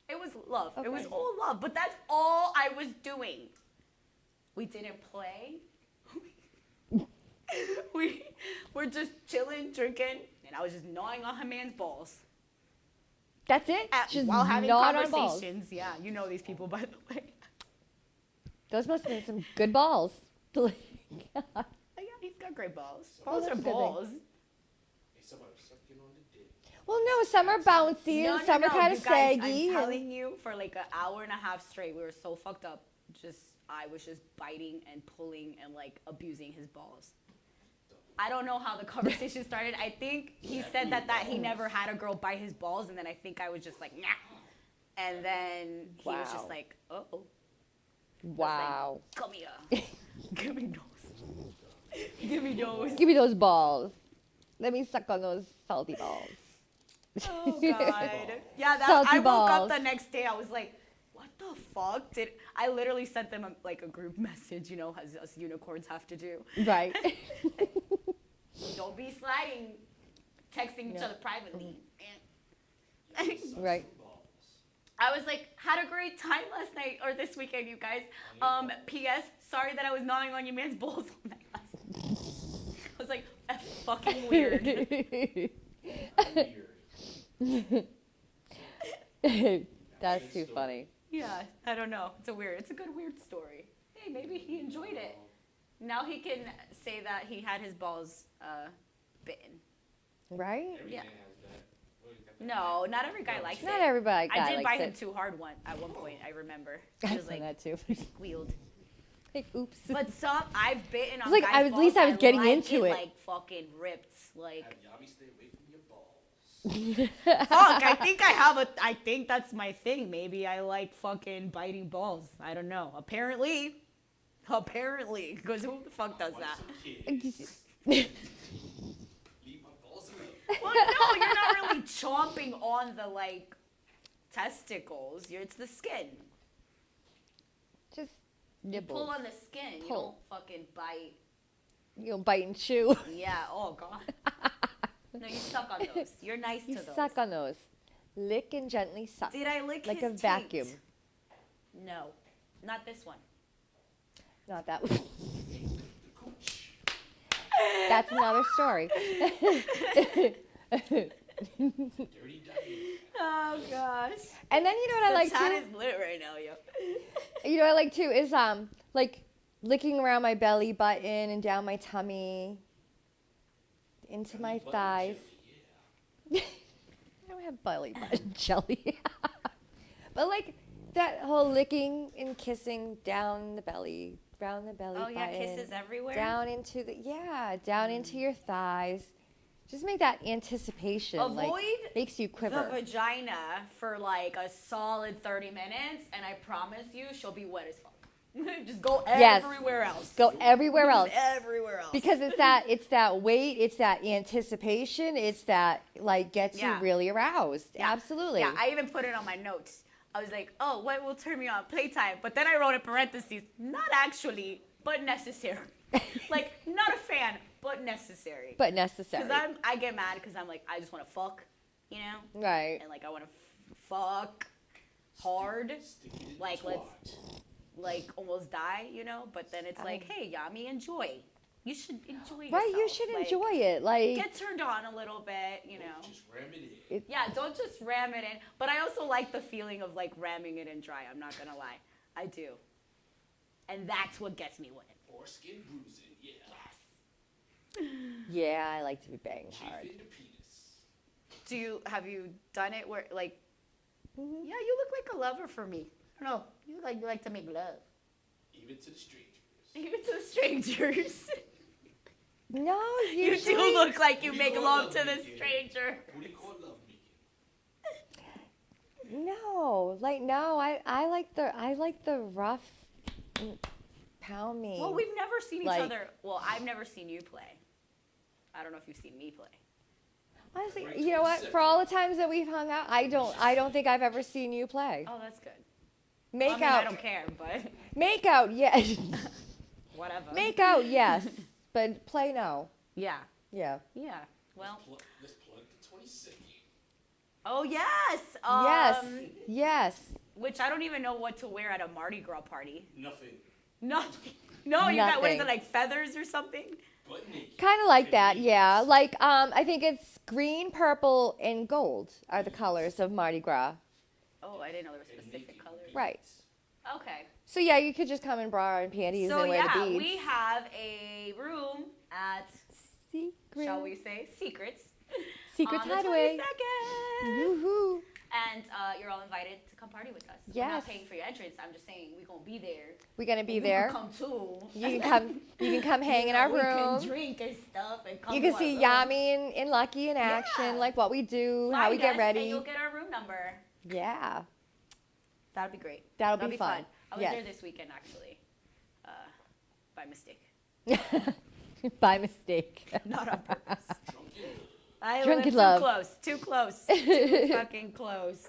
It was love. A It was friend. all love, but that's all I was doing. We didn't play. we were just chilling, drinking, and I was just gnawing on her man's balls. That's it? Just While having gnawing on balls. conversations. Yeah, you know these people, by the way. Those must have been some good balls. Yeah, he's got great balls. Balls that's are a good thing. balls. Hey, somebody sucking on the dick. Well, no, some are bouncy and some are kind you of guys, saggy. I'm telling you, for like an hour and a half straight, we were so fucked up. I was just biting and pulling and like abusing his balls. I don't know how the conversation started. I think he said that he never had a girl bite his balls, and then I think I was just like, nah. And then he was just Wow. like, oh. Wow. Come here. Give me those. Give me those. Give me those balls. Let me suck on those salty balls. Oh God. Yeah, Salty I woke up balls. the next day. I was like, what the fuck? I literally sent them a group message, you know, as us unicorns have to do. Right. Don't be sliding, texting each other privately. Right. I was like, had a great time last night or this weekend, you guys. P.S. Sorry that I was gnawing on your man's balls all night last night. I was like, that's fucking weird. That's too funny. Yeah, I don't know. It's a good weird story. Hey, maybe he enjoyed it. Now he can say that he had his balls bitten. Right? Yeah. No, not every guy likes Not it. everybody I did likes buy it. him too hard at one point. I remember. I've It was done like that too. squealed. Like, oops. But I've bitten on Like, guys' at least balls I was that getting like into it. Like fucking ripped. Like Have Yami stay away from your balls. fuck. I think that's my thing. Maybe I like fucking biting balls. I don't know. Apparently, because who the fuck does I want that? some kids. Leave my balls away. Well, no, you're not really chomping on the like testicles. It's the skin. Just You nibble. pull on the skin. You Pull. don't fucking bite. You don't bite and chew. Yeah. Oh god. No, you suck on those. You're nice You to those. suck on those. Lick and gently suck. Did I lick like his a vacuum. taint? No, not this one. Not that. The cooch. That's another story. Dirty diary. Oh gosh. And then you know what I like the chat too? is lit right now, yo. You know what I like too is like licking around my belly button and down my tummy, into my Button thighs. jelly, I don't have belly button jelly. But like that whole licking and kissing down the belly, around the belly Oh button. yeah, kisses everywhere. Down into into your thighs. Just make that anticipation like Avoid makes you the quiver. vagina for like a solid 30 minutes, and I promise you, she'll be wet as fuck. Just go Yes. everywhere else. Go everywhere else. Everywhere else. Because it's that weight, it's that anticipation, it's that like gets Yeah. you really aroused. Yeah. Absolutely. Yeah, I even put it on my notes. I was like, oh, what will turn me on? Playtime. But then I wrote in parentheses, not actually, but necessary. Like, not a fan, but necessary. But necessary. Because I get mad because I'm like, I just want to fuck, you know? Right. And like, I want to fuck hard, Stick it in the like, twat. like almost die, you know? But then it's like, hey, Yami, enjoy. You should enjoy yourself. Right, you should Like, enjoy it. Like Get turned on a little bit, you know? Just ram it in. Yeah, don't just ram it in. But I also like the feeling of like ramming it in dry. I'm not gonna lie, I do, and that's what gets me wet. Foreskin bruising, yeah. yeah, I like to be banged Chief hard. into penis. Have you done it where like? Mhm. Yeah, you look like a lover for me. I don't know. You like to make love, Even to the strangers. even to the strangers. No, You usually do look like you Who do make call love to the lovemaking? stranger. Who do you call love making? no. Like no, I like the rough pound me. Well, we've never seen each Like- other. Well, I've never seen you play. I don't know if you've seen me play. Honestly, Right, you know what? 27. For all the times that we've hung out, I don't think I've ever seen you play. Oh, that's good. Make I mean, out. I don't care, but Make out, yes. whatever. Make out, yes. But play, no. Yeah. Yeah. Yeah. Well. Let's plug the 22nd. Oh yes. Yes. Yes. Which I don't even know what to wear at a Mardi Gras party. Nothing Nothing. No, you got what is Nothing. it, like feathers or something? but naked. Kind of like And that, naked. yeah. Like, I think it's green, purple, and gold are the colors of Mardi Gras. Oh, I didn't know there were And specific naked colors. beads. Right. Okay. So yeah, you could just come in bra and panties So and wear yeah, the beads. we have a room at, Secret. shall we say, Secrets. Secrets on the Hideaway. 22nd. Woohoo. And you're all invited to come party with us. We're Yes. not paying for your entrance. I'm just saying we're gonna be there. We're gonna be And there. You can come too. You can come hang in our We room. can drink and stuff and come. You to can our see room. Yami and Lucky in action, Yeah. like what we do, how we Find get us ready. And you'll get our room number. Yeah. That'd be great. That'll be fun. I was Yes. there this weekend, actually, by mistake. By mistake. Not on purpose. I Drunken lived love. Too close. Too fucking close.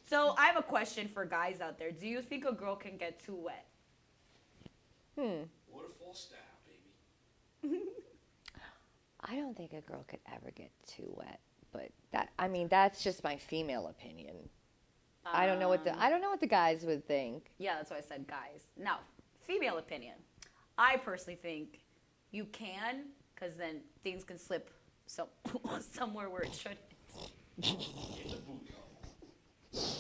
So I have a question for guys out there. Do you think a girl can get too wet? Waterfall style, baby. I don't think a girl could ever get too wet, but that's just my female opinion. I don't know what the guys would think. Yeah, that's why I said guys. Now, female opinion. I personally think you can, because then things can slip somewhere where it shouldn't. Get the booty off.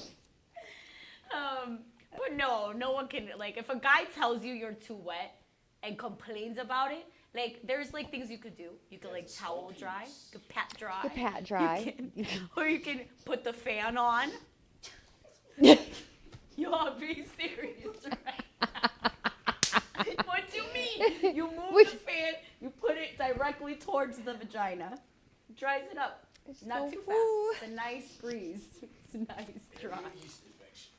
But no one can, like, if a guy tells you you're too wet and complains about it, like, there's, like, things you could do. You could, like, towel dry. You could pat dry. The pat dry. Or you can put the fan on. You're being serious, right? What do you mean? You move the fan, you put it directly towards the vagina. Dries it up. It's Not so too woo. fast. It's a nice breeze. It's a nice dry. Yeast infection.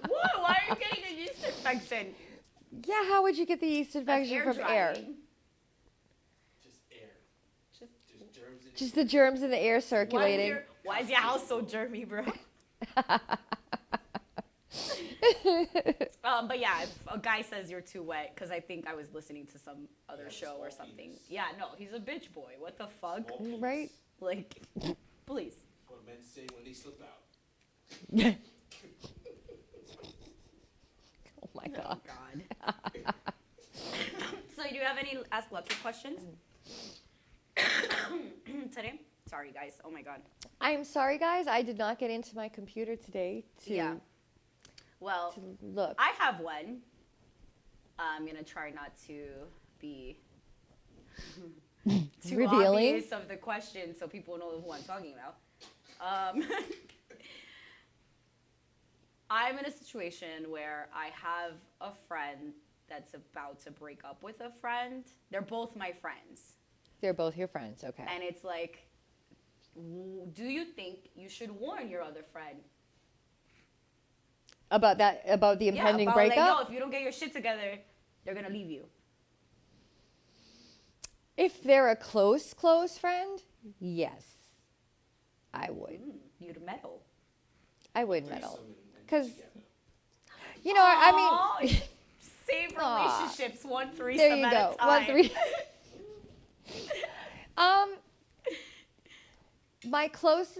What? Why are you getting a yeast infection? Yeah, how would you get the yeast That's infection from air? drying. Just air. Just germs in Just the germs in the air circulating. Why is your house so germy, bro? But yeah, if a guy says you're too wet, because I think I was listening to some other show or small something. penis. Yeah, no, he's a bitch boy. What the fuck? Small penis. Right? Like, please. What men say when they slip out. Oh my god. God. So, do you have any Ask Lucky questions today? Sorry, guys. Oh my god. I'm sorry, guys. I did not get into my computer today to Well, look. I have one. I'm gonna try not to be too Revealing? obvious of the question, so people know who I'm talking about. I'm in a situation where I have a friend that's about to break up with a friend. They're both my friends, They're both your friends, okay. and it's like, do you think you should warn your other friend? About the impending about, breakup? Like, no, if you don't get your shit together, they're gonna leave you. If they're a close friend, yes. I would. You'd meddle. I would meddle. Threesome and 'Cause- together. You know, I mean, Save Aw. relationships one threesome there you at go. a time. 1 3. My close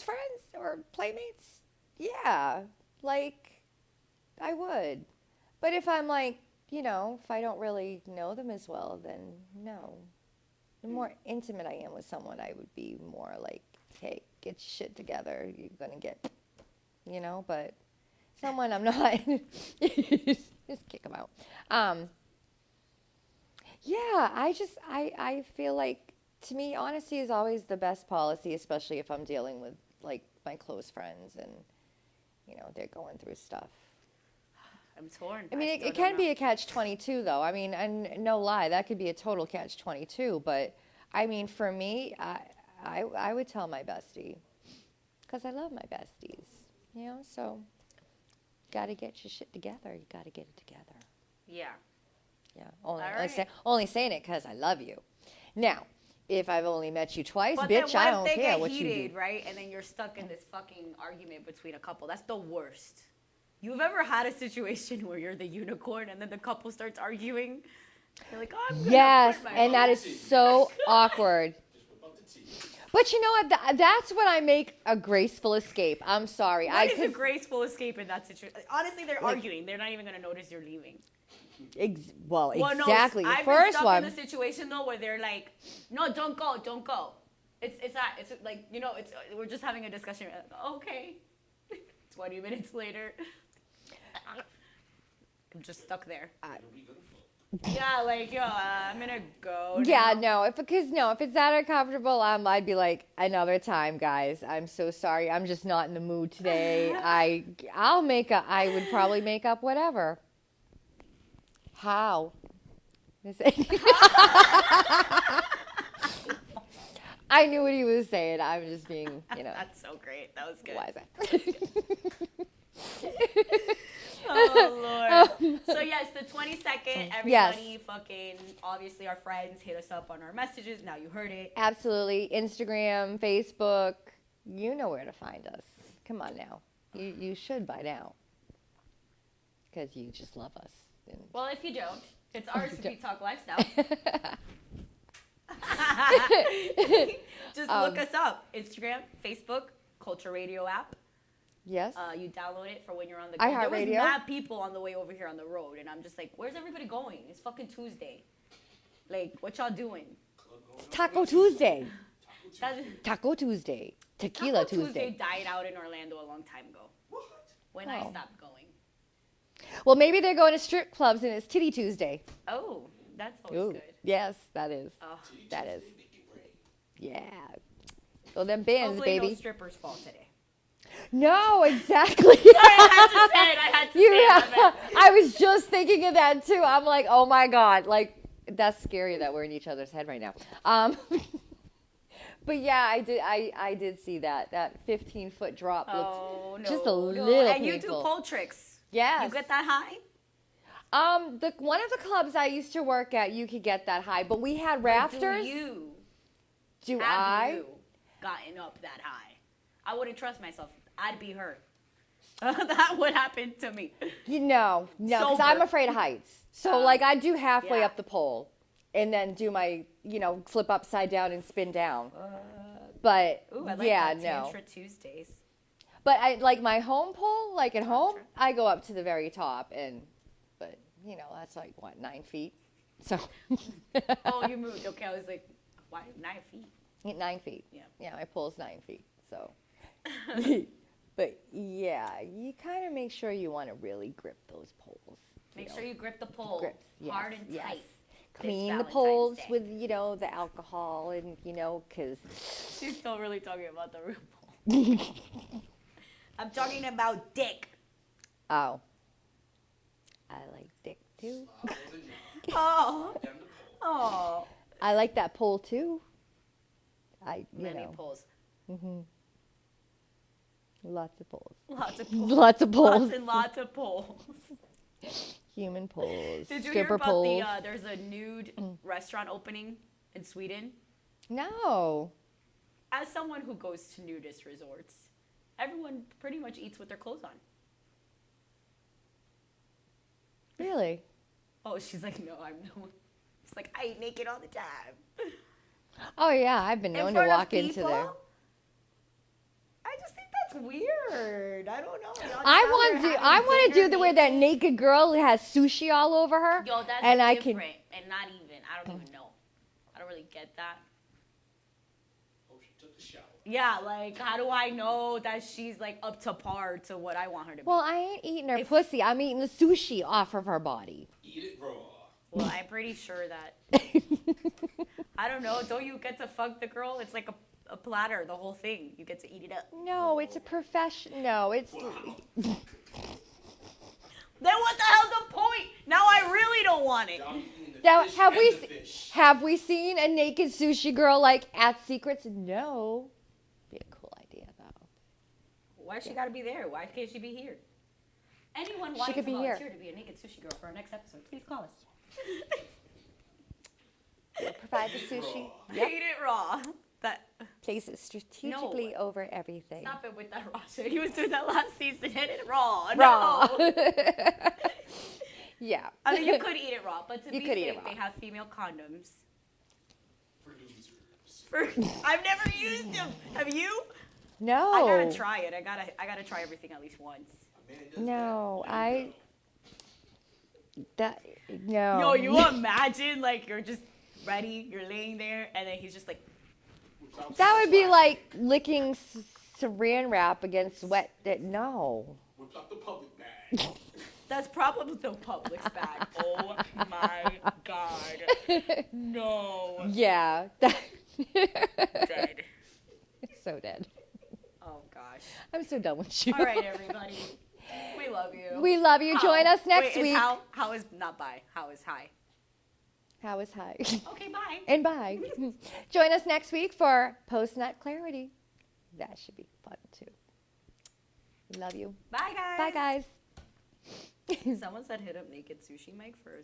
friends or playmates, yeah, like I would. But if I'm like, if I don't really know them as well, then no. The more intimate I am with someone, I would be more like, hey, get your shit together. You're gonna get, but someone I'm not, just kick them out. Yeah, I feel like, to me, honesty is always the best policy, especially if I'm dealing with like my close friends and they're going through stuff. I'm torn. I mean, still it don't can know. be a catch-22 though. I mean, and no lie, that could be a total catch-22. But I mean, for me, I would tell my bestie because I love my besties. So got to get your shit together. You got to get it together. Yeah. Yeah, All right. only saying it because I love you. Now, if I've only met you twice, But bitch, then I what don't if they care get what you heated, do. right? And then you're stuck in this fucking argument between a couple. That's the worst. You've ever had a situation where you're the unicorn and then the couple starts arguing? You're like, oh, I'm gonna Yes, put my and that is so awkward. Just whip out the tea. But you know what? That's when I make a graceful escape. I'm sorry. What is a 'cause- graceful escape in that situation? Honestly, they're arguing. They're not even gonna notice you're leaving. Well, Well, no, exactly. The I've been first stuck one. in a situation though where they're like, "No, don't go, don't go." It's like it's we're just having a discussion. Okay. 20 minutes later, I'm just stuck there. Nobody gonna fuck. Yeah, like I'm gonna go. Yeah, now. no. If it's that uncomfortable, I'd be like, another time, guys. I'm so sorry. I'm just not in the mood today. I would probably make up whatever. How? I knew what he was saying. I was just being, That's so great. That was good. wise. Oh Lord. So yes, the 22nd. Everybody, fucking, obviously our friends hit us up on our messages. Now you heard it. Absolutely. Instagram, Facebook. You know where to find us. Come on now. You should by now. Because you just love us. Well, if you don't, it's ours if you talk lifestyle. Just look us up. Instagram, Facebook, Culture Radio app. Yes. You download it for when you're on the go. There was mad people on the way over here on the road, and I'm just like, where's everybody going? It's fucking Tuesday. Like, what y'all doing? It's Taco Tuesday. That's- Taco Tuesday. Tequila Taco Tuesday. died out in Orlando a long time ago. What? When I stopped going. Well, maybe they're going to strip clubs and it's Titty Tuesday. Oh, that's always Ooh. good. Yes, that is. Oh. That is. Yeah. So them bands, Hopefully baby. no strippers fall today. No, exactly. I had to say it. I was just thinking of that too. I'm like, oh my God. Like, that's scary that we're in each other's head right now. But yeah, I did see that 15-foot drop looked just a little And you do painful. pole tricks. Yes. You get that high? One of the clubs I used to work at, you could get that high, but we had rafters. Do I? have you gotten up that high? I wouldn't trust myself. I'd be hurt. That would happen to me. No, because Sober. I'm afraid of heights. So like I do halfway yeah. up the pole, and then do my flip upside down and spin down. But Ooh, I like yeah, that. no. Tantra Tuesdays. But I like my home pole, like at home, I go up to the very top, but that's like what 9 feet. So. Oh, you moved. Okay, I was like, why 9 feet? 9 feet. Yeah. Yeah, my pole's 9 feet. So. But yeah, you kind of make sure you want to really grip those poles. Make sure you grip the pole Grips, yes, hard and yes. tight. Clean the Valentine's poles Day. with the alcohol and because. She's still really talking about the real pole. I'm talking about dick. Oh. I like dick too. Oh. Oh. I like that pole too. Many poles. Lots of poles. Lots of poles. Lots of poles. Lots and lots of poles. Human poles. Did you stripper hear about poles. there's a nude restaurant opening in Sweden? No. As someone who goes to nudist resorts, everyone pretty much eats with their clothes on. Really? Oh, she's like, no, I'm no one. It's like, I eat naked all the time. Oh yeah, I've been In known to front of walk into people? there. I just think that's weird. I don't know. Y'all I out want there to. having I want to dinner do the where that naked. naked girl has sushi all over her. Yo, that's and I different. can. And not even. I don't even know. I don't really get that. Oh, she took the shower. Yeah, like, how do I know that she's, like, up to par to what I want her to be? Well, I ain't eating her pussy. I'm eating the sushi off of her body. Eat it raw. Well, I'm pretty sure that. I don't know. Don't you get to fuck the girl? It's like a platter, the whole thing. You get to eat it up. No, it's a profession. No, it's. Wow. Then what the hell's the point? Now I really don't want it. Y'all eating the Now, fish have and we the fish. have we seen a naked sushi girl like at Secrets? No. Be a cool idea though. Why she gotta be there? Why can't she be here? Anyone wanting could to be here. volunteer to be a naked sushi girl for our next episode, please call us. We'll provide the sushi. Eat it raw. That Place it strategically over everything. Stop it with that raw shit. He was doing that last season. Hit it raw. Raw. No. Yeah. I mean, you could eat it raw, but to You be could eat safe, it raw. they have female condoms. For losers. I've never used them. Have you? No. I gotta try it. I gotta try everything at least once. A man does No, that. I. That no. Yo, you imagine like you're just ready, you're laying there, and then he's just like, Without That would be splash. like licking saran wrap against wet. No. Whip out the public bag. that's probably the Publix bag. Oh my god. No. Yeah. Dead. So dead. Oh gosh. I'm so done with you. All right, everybody. We love you. We love you. Join us next Wait, week. How is not bye? How is hi? How is high? Okay, bye. And bye. Join us next week for Post Nut Clarity. That should be fun too. We love you. Bye, guys. Bye, guys. Someone said hit up Naked Sushi Mike for a